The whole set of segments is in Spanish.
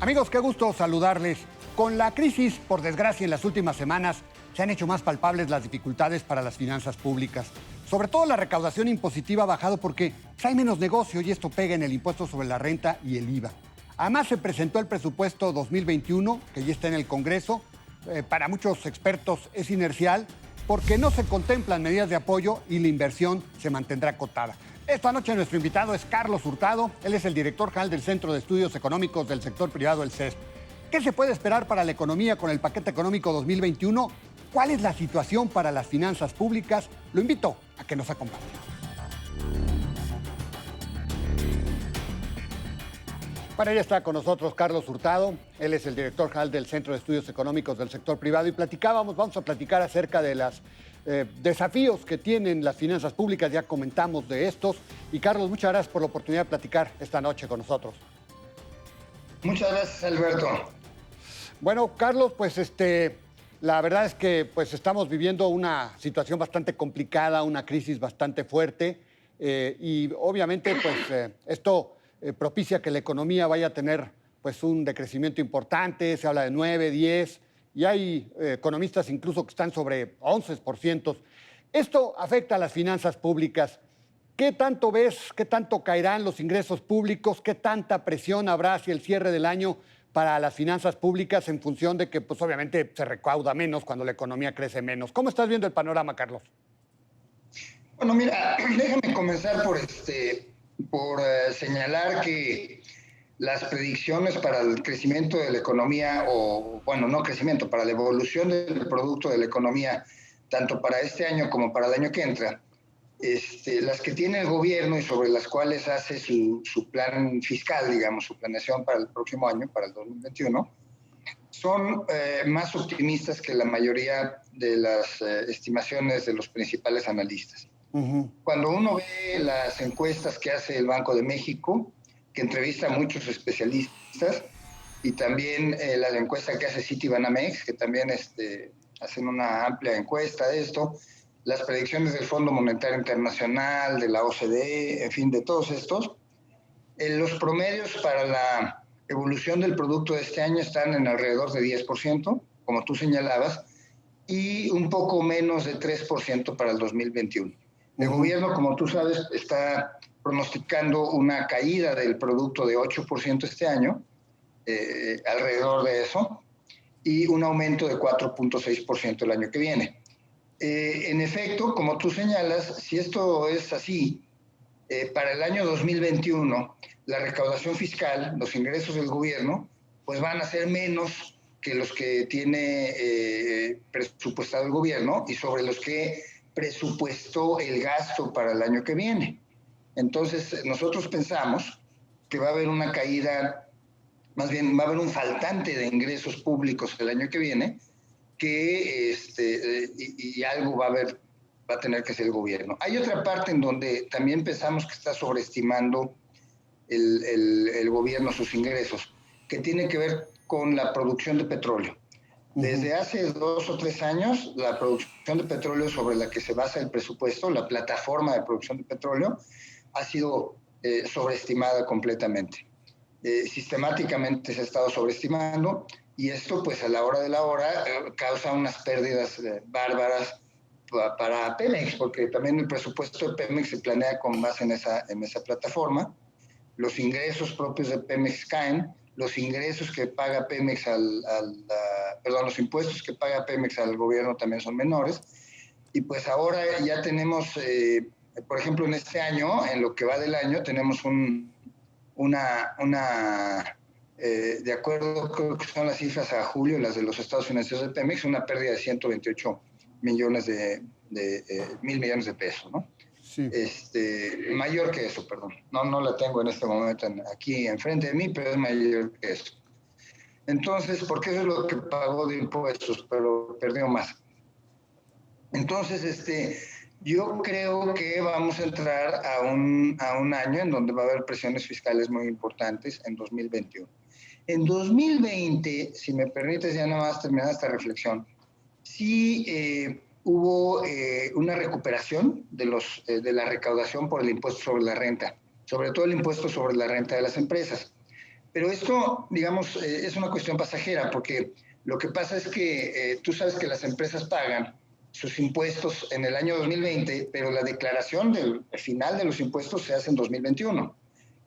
Amigos, qué gusto saludarles. Con la crisis, por desgracia, en las últimas semanas se han hecho más palpables las dificultades para las finanzas públicas. Sobre todo la recaudación impositiva ha bajado porque hay menos negocio y esto pega en el impuesto sobre la renta y el IVA. Además, se presentó el presupuesto 2021, que ya está en el Congreso. Para muchos expertos es inercial porque no se contemplan medidas de apoyo y la inversión se mantendrá acotada. Esta noche nuestro invitado es Carlos Hurtado. Él es el director general del Centro de Estudios Económicos del Sector Privado, el CESP. ¿Qué se puede esperar para la economía con el paquete económico 2021? ¿Cuál es la situación para las finanzas públicas? Lo invito a que nos acompañe. Para ello está con nosotros Carlos Hurtado. Él es el director general del Centro de Estudios Económicos del Sector Privado y vamos a platicar acerca de los desafíos que tienen las finanzas públicas. Ya comentamos de estos. Y Carlos, muchas gracias por la oportunidad de platicar esta noche con nosotros. Muchas gracias, Alberto. Bueno, Carlos, la verdad es que estamos viviendo una situación bastante complicada, una crisis bastante fuerte y obviamente esto propicia que la economía vaya a tener un decrecimiento importante. Se habla de 9, 10 y hay economistas incluso que están sobre 11%. Esto afecta a las finanzas públicas. ¿Qué tanto ves, qué tanto caerán los ingresos públicos, qué tanta presión habrá hacia el cierre del año para las finanzas públicas en función de que obviamente se recauda menos cuando la economía crece menos? ¿Cómo estás viendo el panorama, Carlos? Bueno, mira, déjame comenzar por señalar que las predicciones para el crecimiento de la economía, para la evolución del producto de la economía, tanto para este año como para el año que entra, las que tiene el gobierno y sobre las cuales hace su plan fiscal, digamos, su planeación para el próximo año, para el 2021, son más optimistas que la mayoría de las estimaciones de los principales analistas. Uh-huh. Cuando uno ve las encuestas que hace el Banco de México, que entrevista a muchos especialistas, y también la encuesta que hace Citibanamex, que también hacen una amplia encuesta de esto, las predicciones del Fondo Monetario Internacional, de la OCDE, en fin, de todos estos, los promedios para la evolución del producto de este año están en alrededor de 10%, como tú señalabas, y un poco menos de 3% para el 2021. El gobierno, como tú sabes, está pronosticando una caída del producto de 8% este año, alrededor de eso, y un aumento de 4.6% el año que viene. En efecto, como tú señalas, si esto es así, para el año 2021, la recaudación fiscal, los ingresos del gobierno, pues van a ser menos que los que tiene presupuestado el gobierno y sobre los que presupuestó el gasto para el año que viene. Entonces, nosotros pensamos que va a haber una caída, más bien va a haber un faltante de ingresos públicos el año que viene, que y algo va a tener que ser el gobierno. Hay otra parte en donde también pensamos que está sobreestimando el gobierno sus ingresos, que tiene que ver con la producción de petróleo. Desde hace 2 o 3 años, la producción de petróleo sobre la que se basa el presupuesto, la plataforma de producción de petróleo, ha sido sobreestimada completamente. Sistemáticamente se ha estado sobreestimando y esto, pues a la hora de la hora, causa unas pérdidas bárbaras para Pemex, porque también el presupuesto de Pemex se planea con base en esa plataforma. Los ingresos propios de Pemex caen, los ingresos que paga Pemex los impuestos que paga Pemex al gobierno también son menores. Y pues ahora ya tenemos, por ejemplo, en este año, en lo que va del año, tenemos de acuerdo, creo que son las cifras a julio, las de los estados financieros de Pemex, una pérdida de 128 millones mil millones de pesos, ¿no? Sí. Mayor que eso, perdón. No la tengo en este momento aquí enfrente de mí, pero es mayor que eso. Entonces, porque eso es lo que pagó de impuestos, pero perdió más. Entonces, yo creo que vamos a entrar a un año en donde va a haber presiones fiscales muy importantes en 2021. En 2020, si me permites ya nada más terminar esta reflexión, sí hubo una recuperación de la recaudación por el impuesto sobre la renta, sobre todo el impuesto sobre la renta de las empresas. Pero esto, digamos, es una cuestión pasajera, porque lo que pasa es que tú sabes que las empresas pagan sus impuestos en el año 2020, pero la declaración del final de los impuestos se hace en 2021.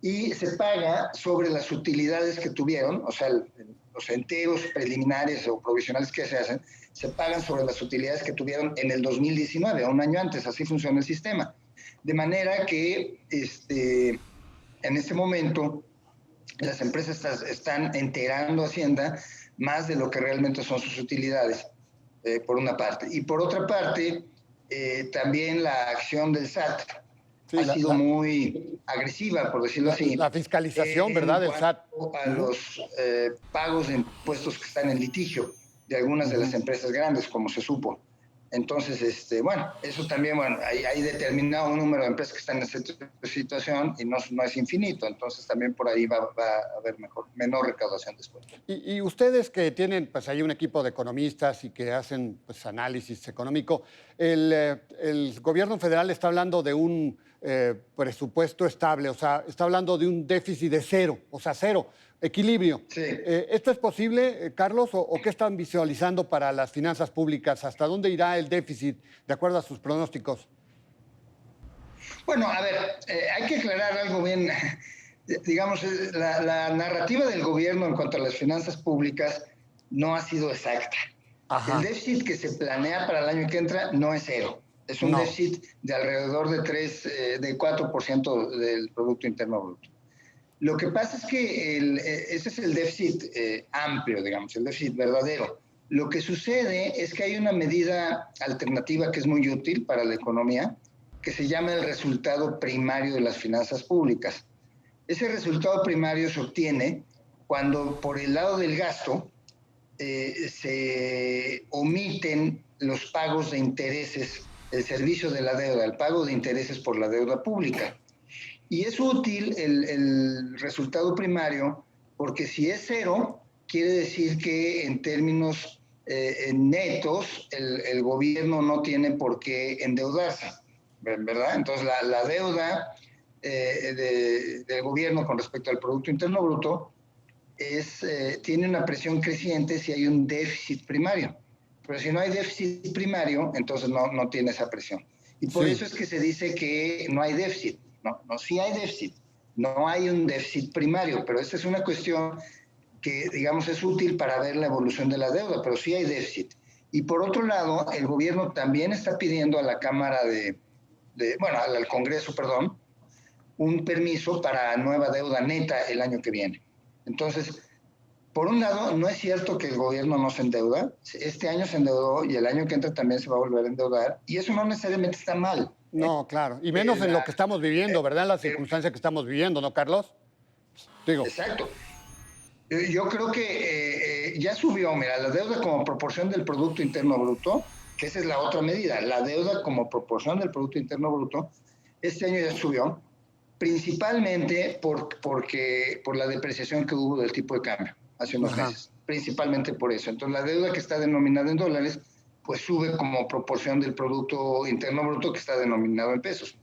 Y se paga sobre las utilidades que tuvieron, o sea, los enteros preliminares o provisionales que se hacen, se pagan sobre las utilidades que tuvieron en el 2019, un año antes. Así funciona el sistema. De manera que en este momento las empresas están enterando a Hacienda más de lo que realmente son sus utilidades, por una parte. Y por otra parte, también la acción del SAT Sí, ha sido muy agresiva, por decirlo así, la fiscalización, ¿verdad? en Del SAT. cuanto a los pagos de impuestos que están en litigio de algunas de las empresas grandes, como se supo. Entonces, bueno, eso también, bueno, hay determinado un número de empresas que están en esta situación y no es infinito, entonces también por ahí va a haber menor recaudación después. Y ustedes que tienen, pues, ahí un equipo de economistas y que hacen, pues, análisis económico, el gobierno federal está hablando de un presupuesto estable, o sea, está hablando de un déficit de cero, o sea, cero, equilibrio. Sí. ¿Esto es posible, Carlos, o qué están visualizando para las finanzas públicas? ¿Hasta dónde irá el déficit, de acuerdo a sus pronósticos? Bueno, a ver, hay que aclarar algo bien. Digamos, la narrativa del gobierno en cuanto a las finanzas públicas no ha sido exacta. Ajá. El déficit que se planea para el año que entra no es cero. Es un déficit de alrededor de 4% del Producto Interno Bruto. Lo que pasa es que ese es el déficit amplio, digamos, el déficit verdadero. Lo que sucede es que hay una medida alternativa que es muy útil para la economía, que se llama el resultado primario de las finanzas públicas. Ese resultado primario se obtiene cuando por el lado del gasto se omiten los pagos de intereses, el servicio de la deuda, el pago de intereses por la deuda pública. Y es útil el resultado primario porque si es cero, quiere decir que en términos netos el gobierno no tiene por qué endeudarse, ¿verdad? Entonces la deuda del gobierno con respecto al Producto Interno Bruto tiene una presión creciente si hay un déficit primario. Pero si no hay déficit primario, entonces no tiene esa presión. Y por eso es que se dice que no hay déficit. No, sí hay déficit. No hay un déficit primario, pero esta es una cuestión que, digamos, es útil para ver la evolución de la deuda, pero sí hay déficit. Y por otro lado, el gobierno también está pidiendo a la Cámara al Congreso, perdón, un permiso para nueva deuda neta el año que viene. Entonces, por un lado, no es cierto que el gobierno no se endeuda. Este año se endeudó y el año que entra también se va a volver a endeudar. Y eso no necesariamente está mal. No, claro. Y menos en lo que estamos viviendo, ¿verdad? En la circunstancia que estamos viviendo, ¿no, Carlos? Digo. Exacto. Yo creo que ya subió, mira, la deuda como proporción del Producto Interno Bruto, que esa es la otra medida, la deuda como proporción del Producto Interno Bruto, este año ya subió, principalmente por la depreciación que hubo del tipo de cambio hace unos meses, principalmente por eso. Entonces la deuda que está denominada en dólares, pues sube como proporción del Producto Interno Bruto que está denominado en pesos.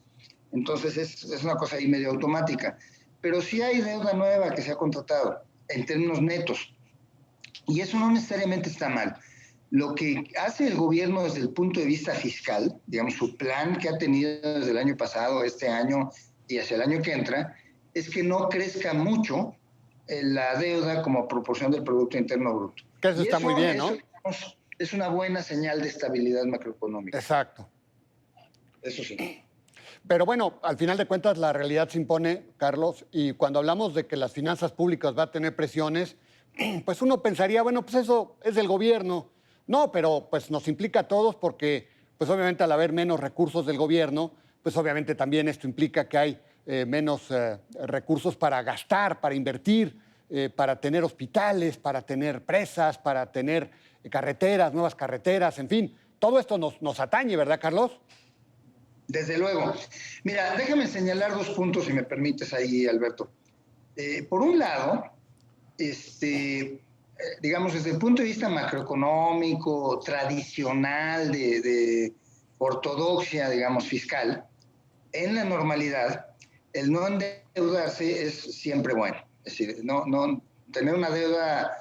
Entonces es una cosa ahí medio automática. Pero sí hay deuda nueva que se ha contratado en términos netos. Y eso no necesariamente está mal. Lo que hace el gobierno desde el punto de vista fiscal, digamos, su plan que ha tenido desde el año pasado, este año y hacia el año que entra, es que no crezca mucho la deuda como proporción del Producto Interno Bruto. Que eso está muy bien, ¿no? Digamos, es una buena señal de estabilidad macroeconómica. Exacto. Eso sí. Pero bueno, al final de cuentas la realidad se impone, Carlos, y cuando hablamos de que las finanzas públicas van a tener presiones, pues uno pensaría, bueno, pues eso es del gobierno. No, pero pues nos implica a todos porque, pues obviamente al haber menos recursos del gobierno, pues obviamente también esto implica que hay menos recursos para gastar, para invertir, para tener hospitales, para tener presas, para tener carreteras, nuevas carreteras, en fin. Todo esto nos atañe, ¿verdad, Carlos? Desde luego. Mira, déjame señalar 2 puntos, si me permites ahí, Alberto. Por un lado, digamos, desde el punto de vista macroeconómico, tradicional, de ortodoxia, digamos, fiscal, en la normalidad, el no endeudarse es siempre bueno. Es decir, tener una deuda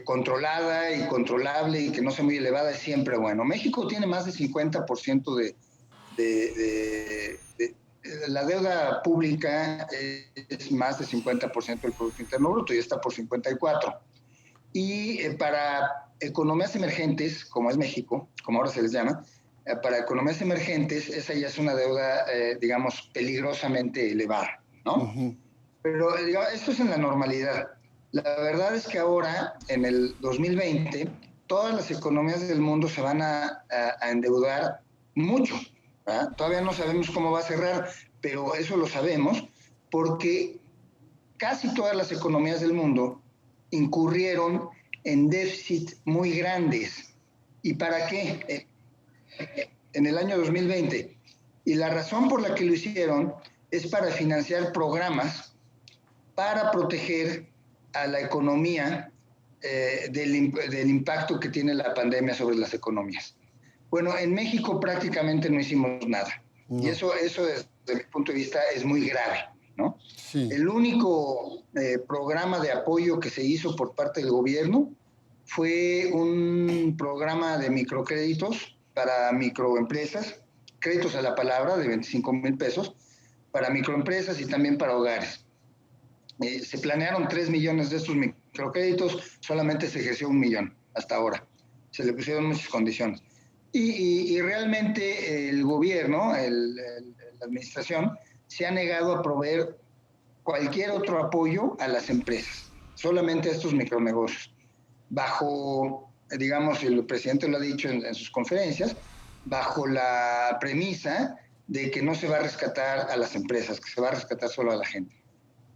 controlada y controlable y que no sea muy elevada es siempre bueno. México tiene más de 50% de la deuda pública, es más de 50% del Producto Interno Bruto y está por 54%. Y para economías emergentes, como es México, como ahora se les llama, para economías emergentes, esa ya es una deuda, digamos, peligrosamente elevada, ¿no? Pero digamos, esto es en la normalidad. La verdad es que ahora, en el 2020, todas las economías del mundo se van a endeudar mucho, ¿verdad? Todavía no sabemos cómo va a cerrar, pero eso lo sabemos porque casi todas las economías del mundo incurrieron en déficit muy grandes. ¿Y para qué? En el año 2020. Y la razón por la que lo hicieron es para financiar programas para proteger a la economía del impacto que tiene la pandemia sobre las economías. Bueno, en México prácticamente no hicimos nada. No. Y eso desde mi punto de vista es muy grave, ¿no? Sí. El único programa de apoyo que se hizo por parte del gobierno fue un programa de microcréditos para microempresas, créditos a la palabra de 25,000 pesos para microempresas y también para hogares. Se planearon 3 millones de estos microcréditos, solamente se ejerció 1 millón hasta ahora. Se le pusieron muchas condiciones. Y realmente el gobierno, la administración, se ha negado a proveer cualquier otro apoyo a las empresas, solamente a estos micronegocios. Bajo, digamos, el presidente lo ha dicho en sus conferencias, bajo la premisa de que no se va a rescatar a las empresas, que se va a rescatar solo a la gente.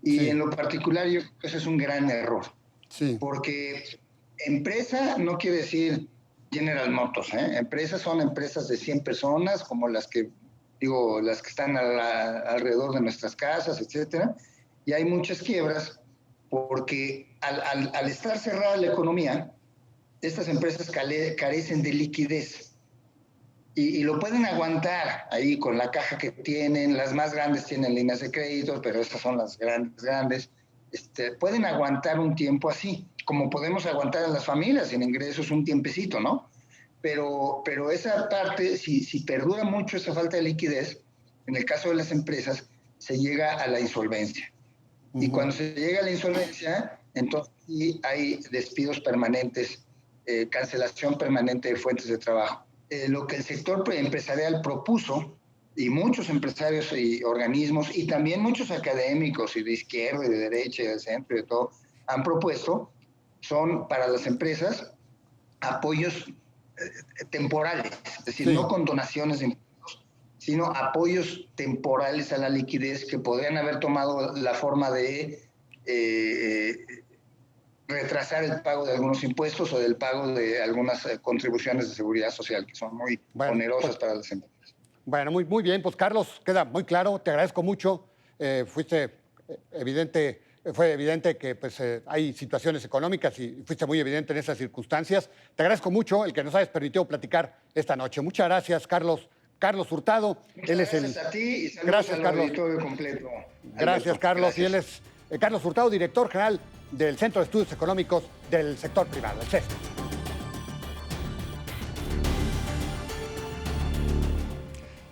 Y sí, en lo particular yo creo que ese es un gran error. Sí. Porque empresa no quiere decir General Motors, ¿eh? Empresas son empresas de 100 personas, como las que están alrededor de nuestras casas, etcétera. Y hay muchas quiebras porque al estar cerrada la economía, estas empresas carecen de liquidez. Y lo pueden aguantar ahí con la caja que tienen. Las más grandes tienen líneas de crédito, pero estas son las grandes. Pueden aguantar un tiempo así, como podemos aguantar en las familias sin ingresos un tiempecito, ¿no? Pero esa parte, si perdura mucho esa falta de liquidez, en el caso de las empresas, se llega a la insolvencia. Y cuando se llega a la insolvencia, entonces sí hay despidos permanentes, cancelación permanente de fuentes de trabajo. Lo que el sector empresarial propuso, y muchos empresarios y organismos, y también muchos académicos, y de izquierda, y de derecha, y de centro, y de todo, han propuesto, son para las empresas apoyos temporales, es decir, sí, no con donaciones de impuestos, sino apoyos temporales a la liquidez que podrían haber tomado la forma de retrasar el pago de algunos impuestos o del pago de algunas contribuciones de seguridad social que son muy onerosas para las empresas. Bueno, muy bien, pues Carlos, queda muy claro, te agradezco mucho. Fue evidente que pues, hay situaciones económicas y fuiste muy evidente en esas circunstancias. Te agradezco mucho el que nos hayas permitido platicar esta noche. Muchas gracias, Carlos. Carlos Hurtado. Muchas gracias a ti y saludos al auditorio completo. Gracias, Carlos. Gracias. Y él es Carlos Hurtado, director general del Centro de Estudios Económicos del Sector Privado, el CESP.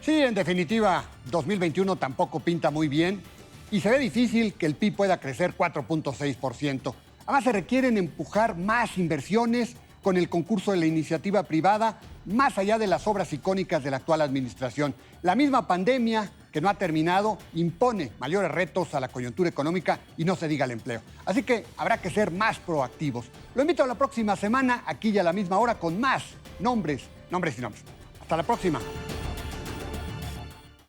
Sí, en definitiva, 2021 tampoco pinta muy bien y se ve difícil que el PIB pueda crecer 4.6%. Además, se requieren empujar más inversiones con el concurso de la iniciativa privada, más allá de las obras icónicas de la actual administración. La misma pandemia, que no ha terminado, impone mayores retos a la coyuntura económica y no se diga el empleo. Así que habrá que ser más proactivos. Lo invito a la próxima semana, aquí y a la misma hora, con más nombres y nombres. Hasta la próxima.